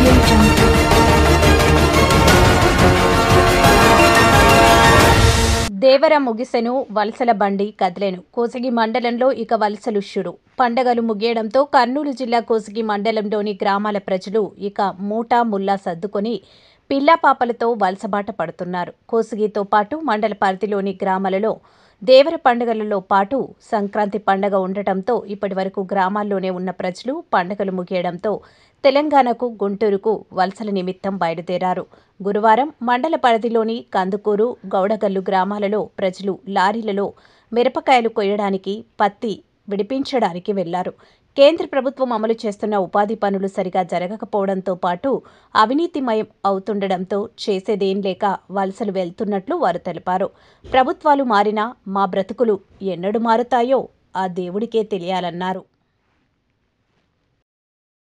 Audio Jungle. దేవర ముగిసెను వలసల బండి కదిలెను. కోసిగి మండలంలో ఇక వలసలు షురు. పండగలు ముగియడంతో కర్నూలు జిల్లా కోసిగి మండలంలోని గ్రామాల ప్రజలు ఇక మూటా ముల్లా సర్దుకొని పిల్లాపాపలతో వలసబాట పడుతున్నారు. కోసిగితో పాటు మండల పరిధిలోని గ్రామాలలో దేవర పండుగలలో పాటు సంక్రాంతి పండగ ఉండటంతో ఇప్పటివరకు గ్రామాల్లోనే ఉన్న ప్రజలు పండుగలు ముగియడంతో తెలంగాణకు గుంటూరుకు వలసల నిమిత్తం బయలుదేరారు. గురువారం మండల పరిధిలోని కందుకూరు, గౌడగల్లు గ్రామాలలో ప్రజలు లారీలలో మిరపకాయలు కొయ్యడానికి, పత్తి విడిపించడానికి వెళ్లారు. కేంద్ర ప్రభుత్వం అమలు చేస్తున్న ఉపాధి పనులు సరిగా జరగకపోవడంతో పాటు అవినీతిమయం అవుతుండడంతో చేసేదేం లేక వలసలు వెళ్తున్నట్లు వారు తెలిపారు. ప్రభుత్వాలు మారినా మా బ్రతుకులు ఎన్నడు మారుతాయో ఆ దేవుడికే తెలియాలన్నారు.